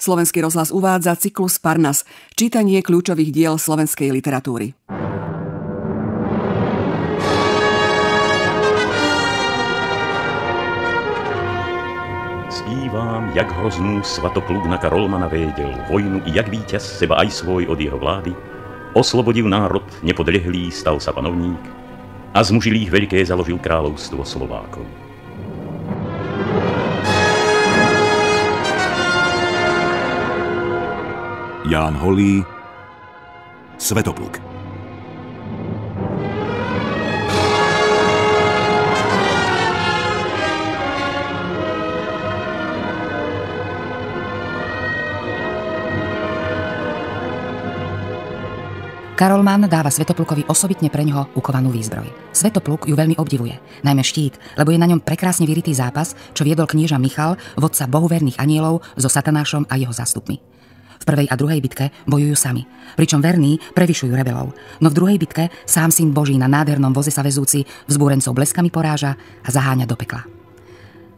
Slovenský rozhlas uvádza cyklus Parnas, čítanie kľúčových diel slovenskej literatúry. Zpívám, jak hroznou Svatopluk na Karolmana věděl vojnu i jak vítěz seba aj svoj od jeho vlády, oslobodil národ nepodlehlý, stal sa panovník a z mužilých veľké založil kráľovstvo Slovákov. Ján Holý, Svetopluk. Karolman dáva Svetoplukovi osobitne preňho ukovanú výzbroj. Svetopluk ju veľmi obdivuje, najmä štít, lebo je na ňom prekrásne vyritý zápas, čo viedol knieža Michal, vodca bohuverných anielov, so Satanášom a jeho zástupmi. V prvej a druhej bitke bojujú sami, pričom verní prevyšujú rebelov, no v druhej bitke sám syn Boží na nádhernom voze sa vezúci vzbúrencov bleskami poráža a zaháňa do pekla.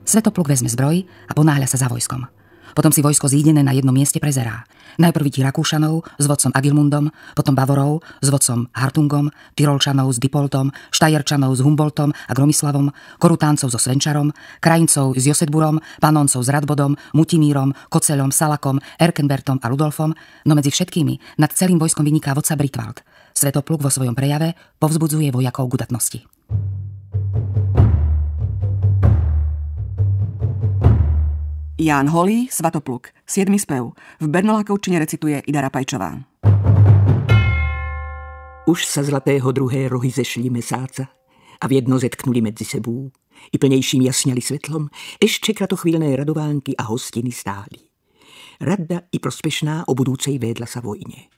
Svetopluk vezme zbroj a ponáhľa sa za vojskom. Potom si vojsko zídené na jednom mieste prezerá. Najprv vidí Rakúšanov s vodcom Agilmundom, potom Bavorov s vodcom Hartungom, Tyrolčanov s Dipoltom, Štajerčanov s Humboldtom a Gromislavom, Korutáncov so Svenčarom, Krajincov s Josetburom, Panoncov s Radbodom, Mutimírom, Koceľom, Salakom, Erkenbertom a Rudolfom, no medzi všetkými nad celým vojskom vyniká vodca Britwald. Svetopluk vo svojom prejave povzbudzuje vojakov k udatnosti. Ján Holý, Svatopluk, 7. spev. V Bernolákovčine recituje Ida Rapajčová. Už sa zlatého druhé rohy zešli mesáca a v jedno zetknuli medzi sebou. I plnejším jasňali svetlom, ešte kratochvíľné radovánky a hostiny stáli. Radda i prospešná o budúcej védla sa vojne.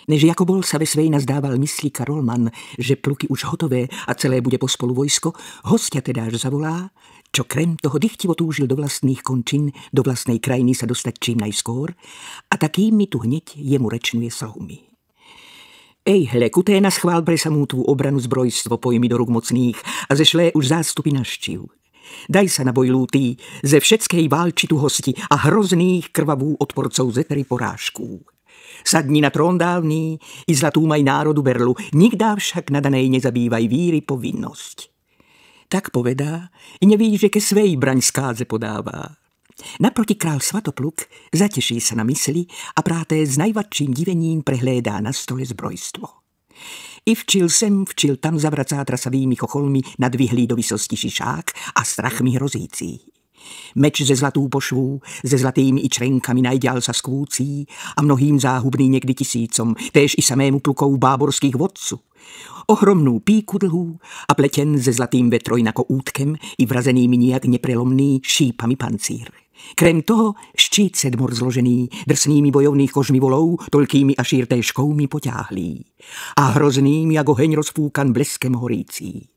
Než jako bol sa ve svej nazdával myslí Karolman, že pluky už hotové a celé bude pospolu vojsko, hostia tedáž zavolá, čo krem toho dychtivo túžil do vlastných končín, do vlastnej krajiny sa dostať čím najskôr, a takými tu hneď jemu rečnuje slovmi. Ej, hele, kuté na schvál pre samú tú obranu zbrojstvo pojmi do rúk mocných a zešlé už zástupy naštív. Daj sa na boj lútý, ze všetkej válčitu hosti a hrozných krvavú odporcov zetery porážků. Sadni na trón dávný, i zlatú maj národu berlu, nikdá však na danej nezabývaj víry povinnosť. Tak povedá, i neví, že ke svej braň skáze podává. Naproti král Svatopluk zateší sa na mysli a práté s najvadším divením prehlédá na stole zbrojstvo. I včil sem, včil tam zavracá trasavými chocholmi nadvihlý do vysosti šišák a strachmi hrozící. Meč ze zlatou pošvou, ze zlatými i črenkami najďal sa skvúcí a mnohým záhubný někdy tisícom, též i samému plukou báborských vodců. Ohromnou píku dlhú a pleten ze zlatým vetrojnako útkem i vrazenými nijak neprelomný šípami pancír. Krem toho štít sedmor zložený, drsnými bojovných kožmi volou, toľkými a šírté škoumi poťáhlí. A hrozným, jak oheň rozfúkan bleskem horící.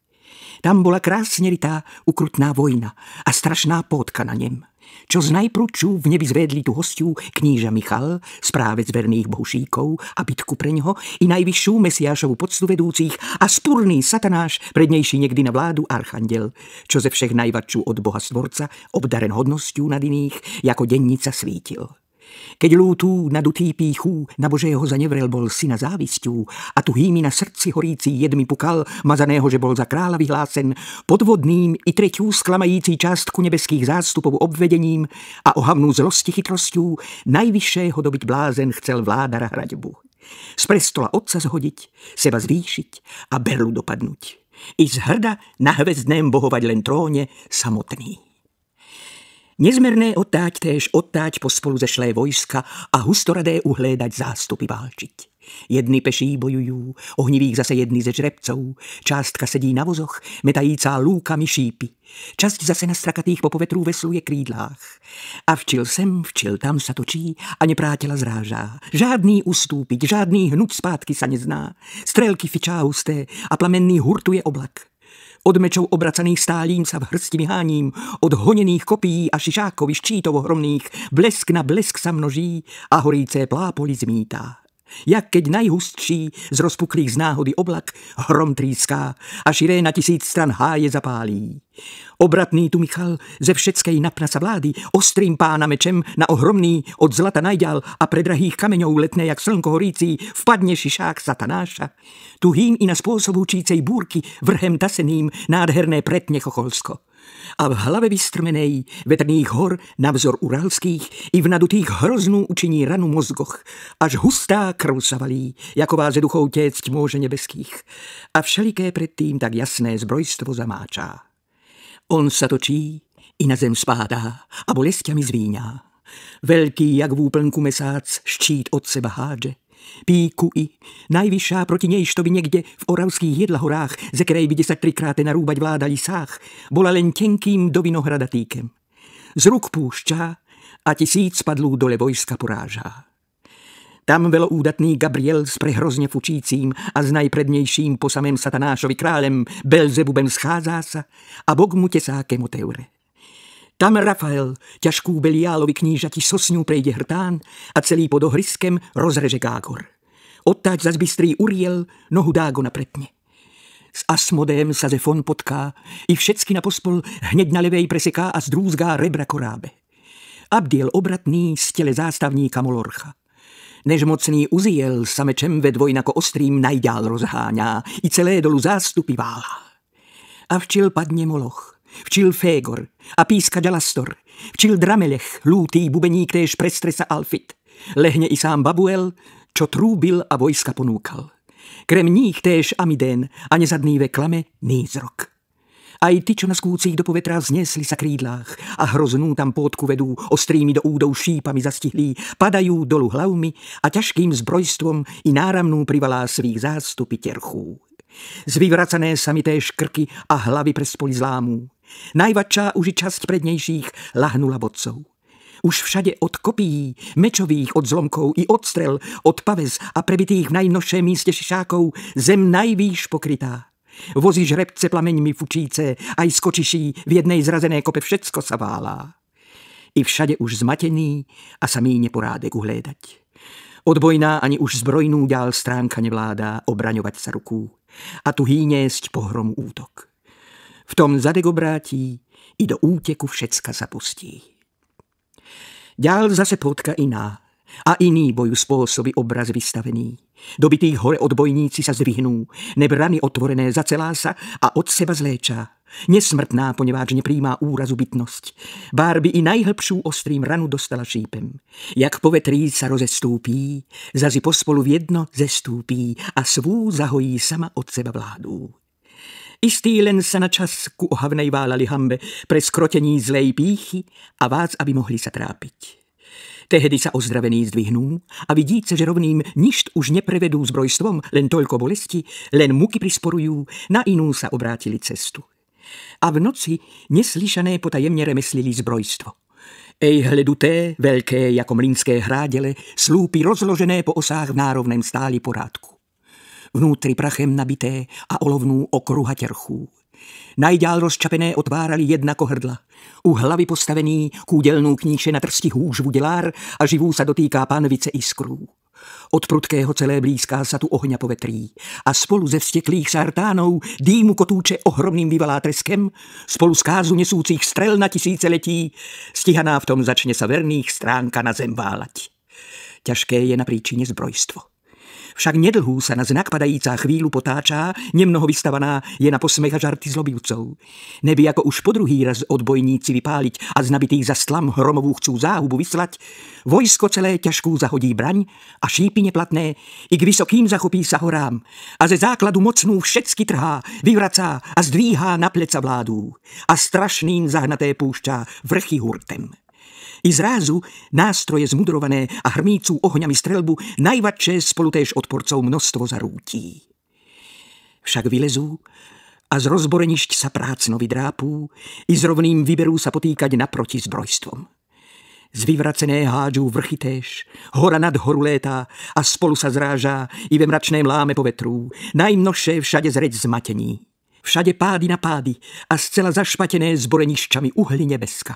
Tam bola krásne ritá ukrutná vojna a strašná pótka na nem. Čo z najprúču v nebi zvedli tu hostiu kníža Michal, správec verných bohušíkov a bitku preňho i najvyššiu Mesiášovu poctu vedúcich a spurný Satanáš, prednejší niekdy na vládu archandel, čo ze všech najvadčú od Boha stvorca, obdaren hodnosťou nad iných, jako dennica svítil. Keď lútú nadutý píchú na Božého zanevrel bol syna závisťou a tuhými na srdci horící jedmi pukal, mazaného, že bol za kráľa vyhlásen, podvodným i treťú sklamající částku nebeských zástupov obvedením a ohavnú zlosti chytrosťou najvyššieho dobyť blázen chcel vládara hraďbu. Z prestola otca zhodiť, seba zvýšiť a berlu dopadnúť. I z hrda na hvezdném bohovať len tróne samotný. Nezmerné odtáť pospolu zešlé vojska a hustoradé uhlédať zástupy válčiť. Jedni peší bojujú, ohnivých zase jedni ze žrebcov, částka sedí na vozoch, metajícá lúkami šípy. Časť zase na strakatých po povetru vesluje krídlách. A včil sem, včil tam sa točí a neprátela zrážá. Žádný ustúpiť, žádný hnuť zpátky sa nezná. Strelky fičá husté a plamenný hurtuje oblak. Od mečov obracaných stálím sa v hrsti vyháním, od honených kopií a šišákovi štítov ohromných blesk na blesk sa množí a horícé plápoli zmítá. jak keď najhustší z rozpuklých z náhody oblak hrom trýská a širé na 1000 stran háje zapálí. Obratný tu Michal ze všetkej napna sa vlády ostrým pána mečem na ohromný od zlata najďal a predrahých kameňov letné jak slnko horící vpadne šišák satanáša. Tuhým i na spôsob učícej búrky vrhem taseným nádherné pretne chocholsko. A v hlave vystrmenej vetrných hor na vzor uralských i v nadutých hroznú učiní ranu mozgoch, až hustá krv sa valí, jaková ze duchov tiecť môže nebeských. A všeliké predtým tak jasné zbrojstvo zamáčá. On sa točí i na zem spádá a bolestiami zvíňa. Veľký, jak v úplnku mesác, štít od seba hádže. Píku i najvyššia proti nej, što by niekde v oravských jedlahorách, ze ktorej by 10-krát narúbať vládali sách, bola len tenkým do vinohrada týkem. Z ruk púšťa a 1000 padlú dole vojska poráža. Tam veloúdatný Gabriel s prehrozne fučícím a s najprednejším po samém satanášovi králem Belzebubem scházá sa a Bog mu tesáke moteure. Tam Rafael ťažkú Beliálovi knížati sosňu prejde hrtán a celý pod ohryskem rozreže Gágor. Odtáč zas bystrý Uriel nohu Dágona pretne. S Asmodém sa Zefon potká i všetky na pospol hneď na levej preseká a zdrúzgá rebra korábe. Abdiel obratný z tele zástavníka Molorcha. Než mocný Uziel sa mečem ve dvojnako ostrým najďál rozháňa i celé dolu zástupy vála. A včil padne Moloch. Včil Fégor a píska Dalastor, včil Dramelech, lútý bubeník též prestresa Alfit. Lehne i sám Babuel, čo trúbil a vojska ponúkal. Krem nich též Amidén a nezadný ve klame Nízrok. Aj ty, čo na skúcich do povetra vznesli sa krídlách a hroznú tam pôdku vedú, ostrými do údov šípami zastihlí, padajú dolu hlavmi a ťažkým zbrojstvom i náramnú privalá svých zástupy terchú. Zvyvracané samité škrky a hlavy prespoli zlámú. Najvačšá už i časť prednejších lahnula bodcov. Už všade od kopií, mečových od zlomkov i od strel, od pavez a prebitých v najmnožším míste šišákov zem najvýš pokrytá. Vozy žrebce plameňmi fučíce, aj skočiší v jednej zrazené kope všecko sa válá. I všade už zmatený a samý neporádek uhlédať. Odbojná ani už zbrojnú ďal stránka nevládá obraňovať sa ruku a tu hýniesť pohromu útok. V tom zadek obrátí i do úteku všecka sa pustí. Ďal zase potka iná a iný boju spôsoby obraz vystavený. Dobitých hore odbojníci sa zdvihnú, neb rany otvorené zacelá sa a od seba zléča. Nesmrtná, poneváč nepríjmá úrazu bytnosť. Bárby i najhlbšiu ostrým ranu dostala šípem. Jak po vetrí sa rozestúpí, zazi pospolu v jedno zestúpí a svú zahojí sama od seba vládu. Istý len sa na čas ku ohavnej válali hambe pre skrotení zlej pýchy a vás, aby mohli sa trápiť. Tehdy sa ozdravení zdvihnú a vidíce, že rovným ništ už neprevedú zbrojstvom, len toľko bolesti, len muky prisporujú, na inú sa obrátili cestu. A v noci neslyšané potajemne remeslili zbrojstvo. Ej hleduté, veľké jako mlynské hrádele, slúpy rozložené po osách v nárovném stáli porádku. Vnútri prachem nabité a olovnú okruha terchú. Najďál rozčapené otvárali jednako hrdla. U hlavy postavený kúdelnú kníše na trsti húž vudelár a živú sa dotýká pánvice iskrú. Od prudkého celé blízká sa tu ohňa povetrí a spolu ze vzteklých sartánov dýmu kotúče ohromným vyvalá treskem, spolu z kázu nesúcich strel na 1000 letí, stihaná v tom začne sa verných stránka na zem válať. Ťažké je na príčine zbrojstvo. Však nedlhú sa na znak padajícá chvíľu potáčá, nemnoho vystavaná je na posmech a žarty zlobivcov. Neby ako už po druhý raz odbojníci vypáliť a z nabitých za stlam hromovú chcú záhubu vyslať, vojsko celé ťažkú zahodí braň a šípy neplatné i k vysokým zachopí sa horám a ze základu mocnú všetky trhá, vyvracá a zdvíhá na pleca vládu a strašným zahnaté púšťa vrchy hurtem. I zrázu nástroje zmudrované a hrmícú ohňami strelbu najvadšie spolutéž odporcov množstvo zarútí. Však vylezú a z rozborenišť sa prácno vydrápú i s rovným vyberú sa potýkať naproti zbrojstvom. Zvyvracené hádžu vrchy též, hora nad horu létá a spolu sa zráža i ve mračném láme po vetru, najmnožšie všade zreď zmatení. Všade pády na pády a zcela zašpatené zborenišťami uhly nebeska.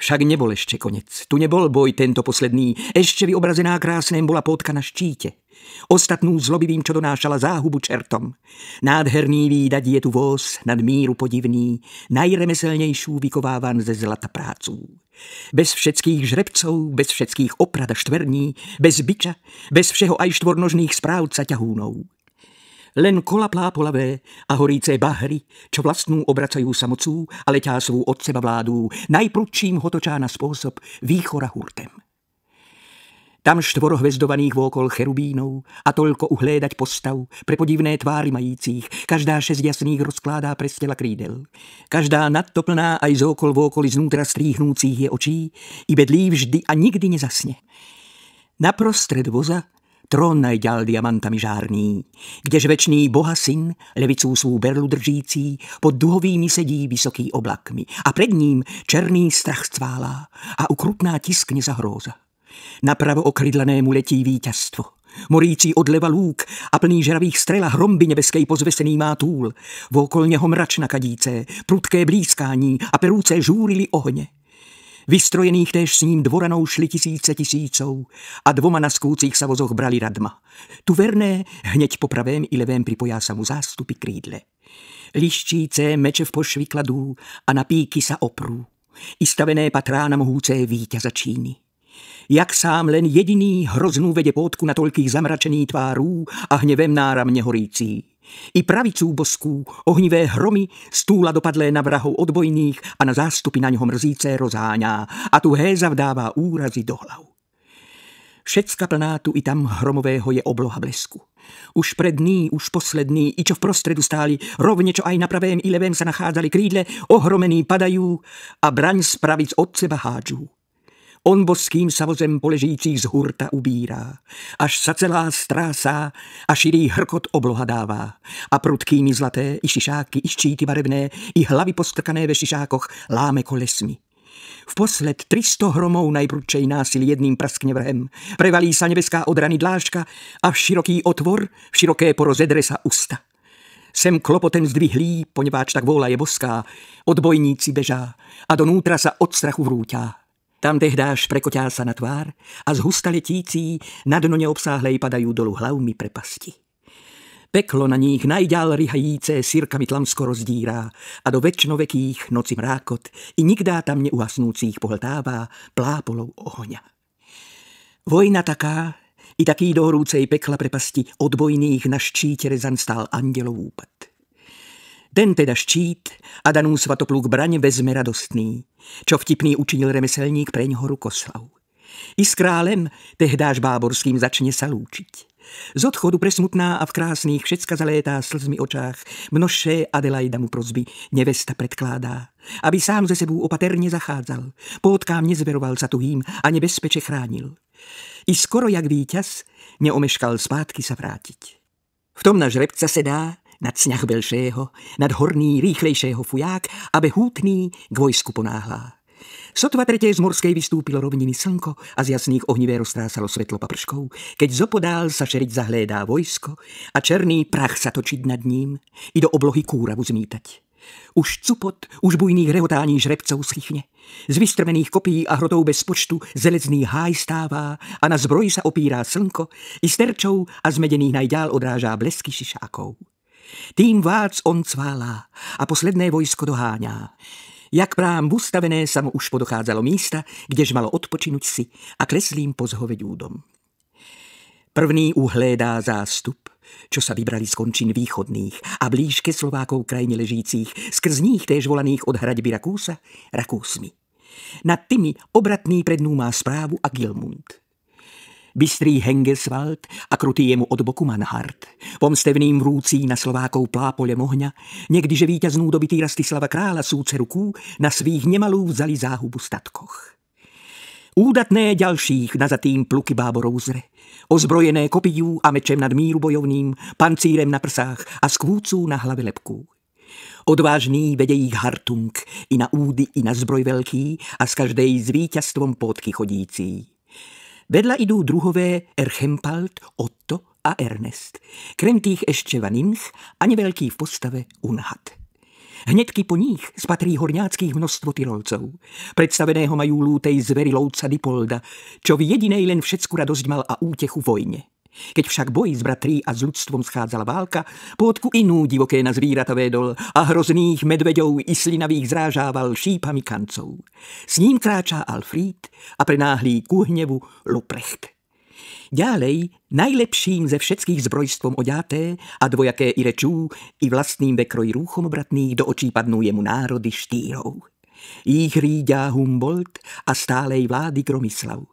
Však nebol ešte konec. Tu nebol boj tento posledný. Ešte vyobrazená krásnem bola pótka na štíte. Ostatnú zlobivým, čo donášala záhubu čertom. Nádherný výdať je tu voz, nad míru podivný, najremeselnejšiu vykovávan ze zlata prácu. Bez všetkých žrebcov, bez všetkých oprad a štverní, bez biča, bez všeho aj štvornožných správca ťahúnov. Len kola plápolavé a horíce bahry, čo vlastnú obracajú samocú a leťá svú od seba vládú, najprudčím hotočá na spôsob výchora hurtem. Tam štvorohvezdovaných vôkol cherubínov a toľko uhlédať postav pre podivné tvári majících, každá 6 jasných rozkládá prestela krídel. Každá nadto plná aj zókol vôkoli znútra stríhnúcich je očí, i bedlí vždy a nikdy nezasne. Naprostred voza trón najďal diamantami žárný, kdež večný Boha syn, levicú svú berlu držící, pod duhovými sedí vysoký oblakmi a pred ním černý strach cválá a ukrutná tiskne za hróza. Napravo okrydlanému letí víťazstvo. Morící odleva lúk a plný žravých strel a hromby nebeskej pozvesený má túl. Vôkol neho mračna kadíce, prudké blízkání a perúce žúrili ohne. Vystrojených též s ním dvoranou šli tisíce tisícov a dvoma na skúcich sa vozoch brali radma. Tu verné hneď po pravém i levém pripoja sa mu zástupy krídle. Liščíce meče v pošvi kladú a na píky sa oprú. I stavené patrána mohúce víťaza Číny. Jak sám len jediný hroznú vede pótku na toľkých zamračený tvárů a hnevem náramne horící. I pravicú boskú, ohnivé hromy stúla dopadlé na vrahov odbojných a na zástupy na ňoho mrzíce rozháňa a tu héza vdává úrazy do hlav. Všecka plná tu i tam hromového je obloha blesku. Už predný, už posledný, i čo v prostredu stáli, rovne čo aj na pravém i levém sa nachádzali krídle, ohromení padajú a braň z pravic od seba hádžu. On boským sa vozem poležících z hurta ubírá, až sa celá strásá a širý hrkot obloha dává. A prudkými zlaté i šišáky, i ščíty barevné, i hlavy postrkané ve šišákoch láme kolesmi. Vposled 300 hromov najprudčej násilí jedným praskne vrhem. Prevalí sa nebeská odrany dláška a v široký otvor, v široké poroze dresa usta. Sem klopotem zdvihlí, poněváč tak vôľa je boská, odbojníci bežá a donútra sa od strachu vrúťá. Tam tehdáž prekotá sa na tvár a z husta letící na dno neobsáhlej padajú dolu hlavmi prepasti. Peklo na nich najďal ryhajíce sirkami tlamsko rozdírá a do večnovekých noci mrákot i nikdá tam neuhasnúcích pohltává plápolou ohňa. Vojna taká, i taký do horúcej pekla prepasti odbojných na ščíte rezan stál andelov úpad. Ten teda štít a danú svatopluk braň vezme radostný, čo vtipný učinil remeselník preňho rukoslav. I s králem tehdáž báborským začne sa lúčiť. Z odchodu presmutná a v krásných všecka zalétá slzmi očách množšie Adelaida mu prosby nevesta predkládá, aby sám ze sebou opaterne zachádzal, pótkám nezveroval sa tuhým a nebezpeče chránil. I skoro jak víťaz neomeškal zpátky sa vrátiť. V tom na žrebca sedá nad sňah belšého, nad horný rýchlejšieho fuják, aby hútný k vojsku ponáhlá. Sotva tretie z morskej vystúpilo rovniny slnko a z jasných ohnivé roztrásalo svetlo paprškou, keď zopodál sa šeriť zahlédá vojsko a černý prach sa točiť nad ním i do oblohy kúravu zmítať. Už cupot, už bujných rehotání žrebcov schýchne. Z vystrmených kopí a hrotov bez počtu zelezný háj stává a na zbroj sa opírá slnko i z terčov a zmedených najďál odrážá blesky šišákov. Tým vác on cválá a posledné vojsko doháňa. Jak prám ustavené sa mu už podochádzalo místa, kdež malo odpočinuť si a kreslým pozhoveď údom. Prvný uhlédá zástup, čo sa vybrali z končín východných a blížke Slovákov krajine ležících, skrz nich též volaných od hradby Rakúsa, Rakúsmi. Nad tými obratný pred nú má správu a Gilmund. Bystrý Hengeswald a krutý jemu od boku Manhart. Pomstevným vrúcí na Slovákov plápolem ohňa, niekdyže víťaznú dobitý Rastislava kráľa súce rukú na svých nemalú vzali záhubu statkoch. Údatné ďalších nazatým pluky báborov zre, ozbrojené kopijú a mečem nad míru bojovným, pancírem na prsách a skvúcú na hlave lepků. Odvážný vede ich Hartung i na údy, i na zbroj veľký a z každej s víťazstvom pótky chodící. Vedľa idú druhové Erchempald, Otto a Ernest. Krem tých ešte Vaninch a neveľký v postave Unhat. Hnedky po nich spatrí horňáckých množstvo Tyrolcov. Predstaveného majú lútej zveri lovca Dipolda, čo v jedinej len všetku radosť mal a útechu vojne. Keď však boj s bratrí a s ľudstvom schádzala válka, pôdku inú divoké na zvírata vedol a hrozných medveďov i slinavých zrážával šípami kancov. S ním kráča Alfríd a prenáhlí ku hnevu Luprecht. Ďalej, najlepším ze všetkých zbrojstvom oďaté a dvojaké i rečú, i vlastným vekroji rúchom obratných do očí padnú jemu národy štírov. Ich ríďa Humboldt a stálej vlády Gromislav.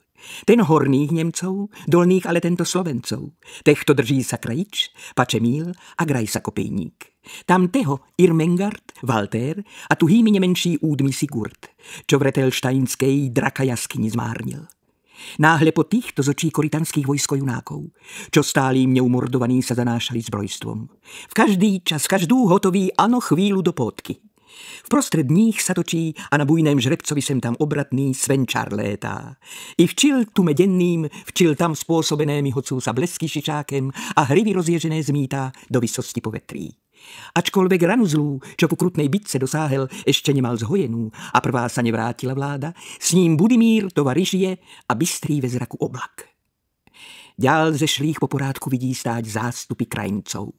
Ten horných Nemcov, dolných ale tento Slovencov. Techto drží sa Krajič, Pačemíl a Graj sa Kopejník. Tamteho Irmengard, Walter a tuhými nemenší údmi Sigurd, čo v retelštajnskej draka jaskyni zmárnil. Náhle po týchto z očí korytanských vojskojunákov, čo stálým neumordovaní sa zanášali zbrojstvom. V každý čas, každú hotový ano chvíľu do pótky. Vprostred nich sa točí a na bujném žrebcovi sem tam obratný svenčar létá. I včil tu medenným, včil tam spôsobenými hocú sa blesky šičákem a hrivy rozježené zmítá do vysosti povetrí. Ačkoľvek ranu zlú, čo po krutnej bitce dosáhel, ešte nemal zhojenú a prvá sa nevrátila vláda, s ním Budimír, tovar žije a bystrý ve zraku oblak. Ďal ze šlých po porádku vidí stáť zástupy krajincov.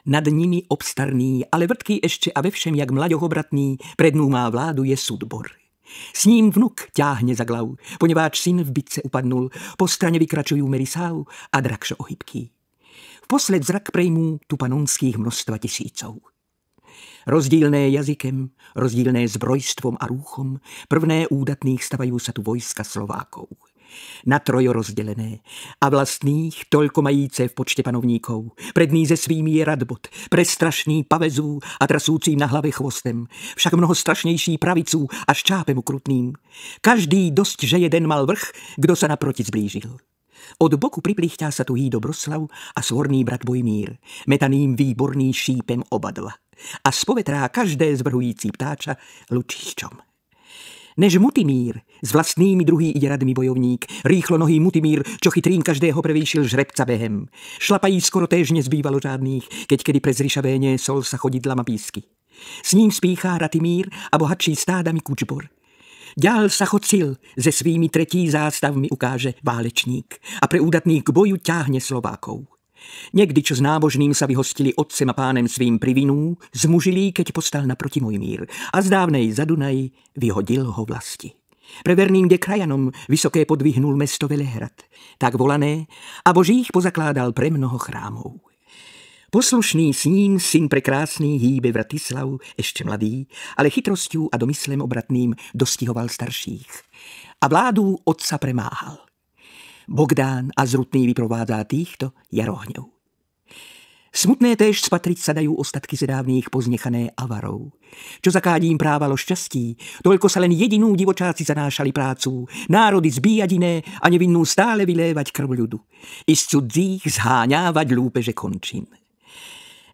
Nad nimi obstarný, ale vrtký ešte a ve všem jak mlaďoch obratný, prednú má vládu je Sudbor. S ním vnuk ťáhne za glav, poneváč syn v bitce upadnul, po strane vykračujú Merisau a Drakšo ohybký. Vposled zrak prejmú tu panonských množstva tisícov. Rozdílné jazykem, rozdílné zbrojstvom a rúchom, prvné údatných stavajú sa tu vojska Slovákov. Na trojo rozdelené a vlastných toľko majíce v počte panovníkov. Predný ze svými je Radbot, prestrašný pavezú a trasúcím na hlave chvostem, však mnoho strašnější pravicú a šťápem ukrutným. Každý dosť, že jeden mal vrch, kdo sa naproti zblížil. Od boku priplíchťá sa tuhý Dobroslav a svorný brat Bojmír, metaným výborný šípem oba dva. A spovetrá každé zvrhující ptáča lučišťom. Než Mutimír, s vlastnými druhý ide radmi bojovník, rýchlo nohý Mutimír, čo chytrým každého prevýšil žrebca behem. Šlapají skoro též nezbývalo žádných, keď kedy prez ryšavé nesol sa chodidlama písky. S ním spíchá Ratimír a bohatší stádami Kučbor. Ďal sa Chocil se svými tretí zástavmi ukáže válečník a pre údatný k boju ťahne Slovákov. Niekdy, čo s nábožným sa vyhostili otcem a pánem svým privinú, zmužilý, keď postal naproti Mojmír a z dávnej za Dunaj vyhodil ho vlasti. Pre verným dekrajanom vysoké podvihnul mesto Velehrad, tak volané, a božích pozakládal pre mnoho chrámov. Poslušný s ním syn prekrásný hýbe Vratislav, ešte mladý, ale chytrosťou a domyslem obratným dostihoval starších. A vládu otca premáhal. Bogdán a Zrutný vyprovádá týchto jarohňov. Smutné též spatriť sa dajú ostatky ze dávných poznechané avarov. Čo zakádím právalo šťastí, toľko sa len jedinú divočáci zanášali prácu, národy zbíjadiné a nevinnú stále vylévať krv ľudu. I z cudzích zháňávať lúpeže končin.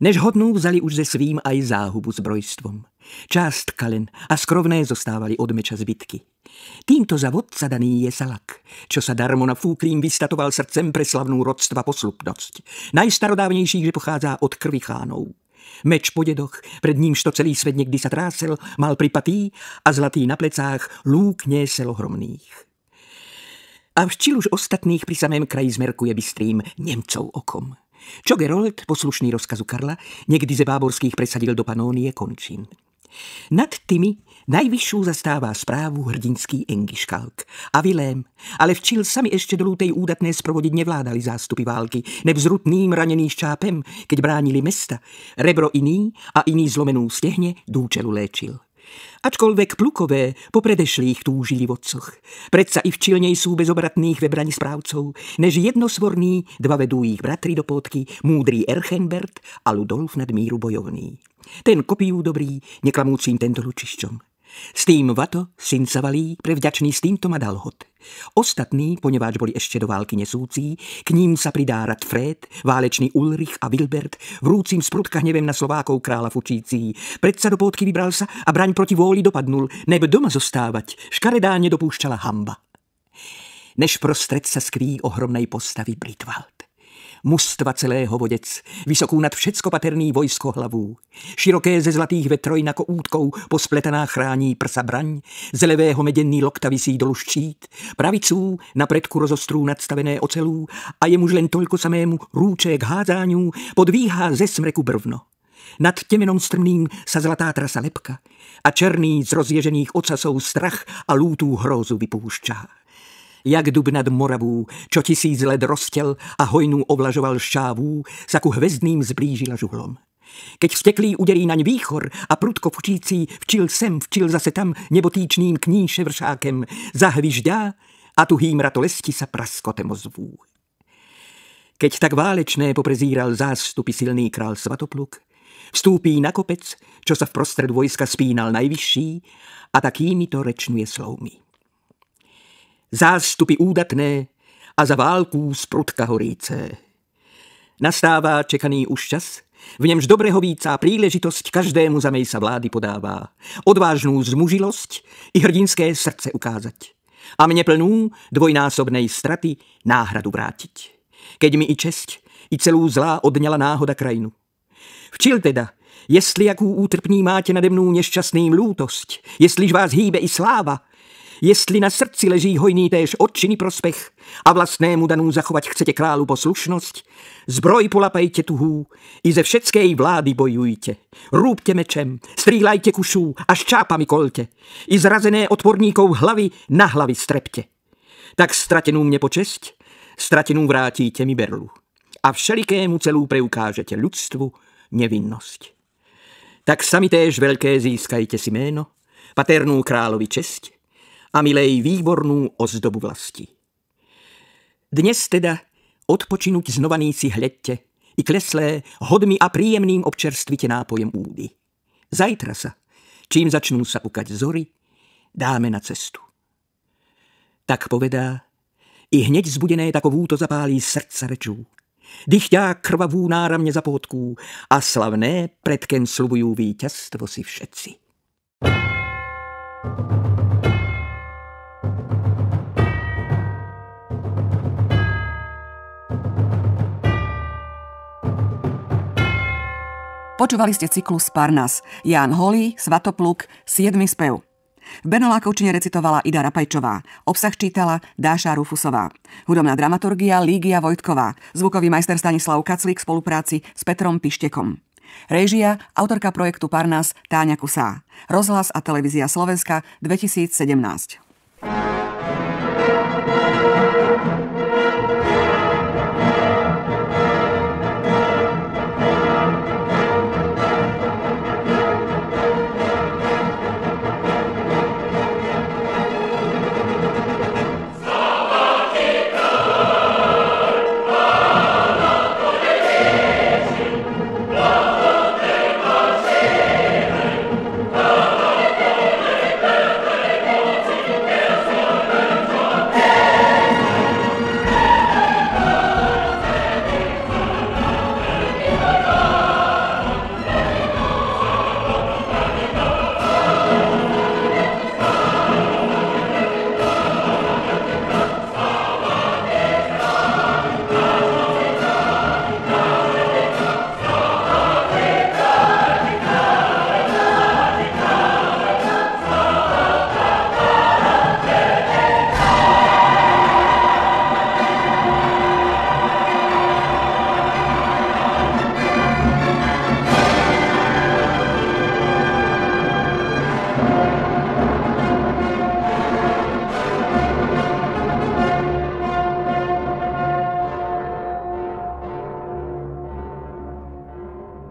Než hodnú vzali už ze svým aj záhubu zbrojstvom. Část kalen a skrovné zostávali od meča zbytky. Týmto za vodca daný je Salak, čo sa darmo nafúklým vystatoval srdcem pre slavnú rodstva poslupnosť. Najstarodávnejší, že pochádza od krvi chánov. Meč po dedoch, pred nímž to celý svet niekdy sa trásel, mal pripatý a zlatý na plecách lúk niesel ohromných. A včil už ostatných pri samém kraji zmerkuje bystrým Nemcov okom. Čo Gerold, poslušný rozkazu Karla, niekdy ze Báborských presadil do Panónie končín. Nad tými najvyššiu zastává správu hrdinský Engiškalk a Vilém, ale včil sami ešte do lútej údatné sprovodiť nevládali zástupy války, nevzrutným ranený šťápem, keď bránili mesta, rebro iný a iný zlomenú stehne dúčelu léčil. Ačkoľvek plukové po predešlých túžili vodcoch. Predsa i včilnej sú bezobratných vebraní správcov, než jednosvorný dva vedú ich bratri do pótky, múdrý Erchenbert a Ludolf nad míru bojovný. Ten kopiju dobrý, neklamúcim tento lučišťom. S tým Vato, syn Savalí, prevďačný s týmto ma dal hod. Ostatní, poneváč boli ešte do války nesúcí, k ním sa pridá Radfred, válečný Ulrich a Wilbert, vrúcim z prudka hnevem na Slovákov kráľa fučící. Predsa do pótky vybral sa a braň proti vôli dopadnul, neb doma zostávať, škaredá nedopúšťala hamba. Než prostred sa skví ohromnej postavy Britvald. mužstva celého vodec, vysokú nad všecko paterný vojsko hlavu. Široké ze zlatých ve trojnako útkou pospletaná chrání prsa braň, ze levého meděný lokta visí dolu štít, praviců na predku rozostrů nadstavené ocelů a jemuž len toľko samému rúče k házáňu podvíhá ze smreku brvno. Nad těmenom strmným sa zlatá trasa lepka a černý z rozježených ocasov strach a lútú hrózu vypúšťá. Jak dub nad Moravou, čo 1000 let roztěl a hojnú ovlažoval šťávú, sa ku hvezdným zblížila žuhlom. Keď vsteklý uderí naň výchor a prudko fučící včil sem, včil zase tam nebotýčným kníše vršákem, zahvižďá a tuhým ratolesti sa praskotem ozvú. Keď tak válečné poprezíral zástupy silný král Svatopluk, vstúpí na kopec, čo sa v prostred vojska spínal najvyšší a takými to rečnuje slovmi. Zástupy údatné a za válku z prudka horíce. Nastává čekaný už čas, v němž dobrého vícá príležitosť každému zamej sa vlády podává. Odvážnú zmužilosť i hrdinské srdce ukázať. A mne plnú dvojnásobnej straty náhradu vrátiť. Keď mi i česť, i celú zlá odňala náhoda krajinu. Včil teda, jestli jakou útrpní máte nade mnou nešťastným lútosť, jestliž vás hýbe i sláva, jestli na srdci leží hojný též odčiny prospech a vlastnému danú zachovať chcete králu poslušnosť, zbroj polapajte tuhú, i ze všetkej vlády bojujte. Rúbte mečem, střílajte kušů a ščápami kolte, i zrazené odporníkov hlavy na hlavy strepte. Tak stratenú mne počesť, stratenú vrátíte mi berlu a všelikému celú preukážete ľudstvu nevinnosť. Tak sami též veľké získajte si méno, paternú královi česť a milej výbornú ozdobu vlasti. Dnes teda odpočinuť znovaní si hľadte i kleslé hodmi a príjemným občerstvite nápojem údy. Zajtra sa, čím začnú sa pukať zory, dáme na cestu. Tak povedá, i hneď zbudené takovúto zapálí srdca rečú. Dychťá krvavú náramne za pótků a slavné predken slubujú víťazstvo si všetci. Počúvali ste cyklus Parnas. Ján Holý, Svatopluk, 7. spev. V Bernolákovčine recitovala Ida Rapajčová. Obsah čítala Dáša Rufusová. Hudobná dramaturgia Lígia Vojtková. Zvukový majster Stanislav Kaclík v spolupráci s Petrom Pištekom. Réžia, autorka projektu Parnas Táňa Kusá. Rozhlas a televízia Slovenska 2017.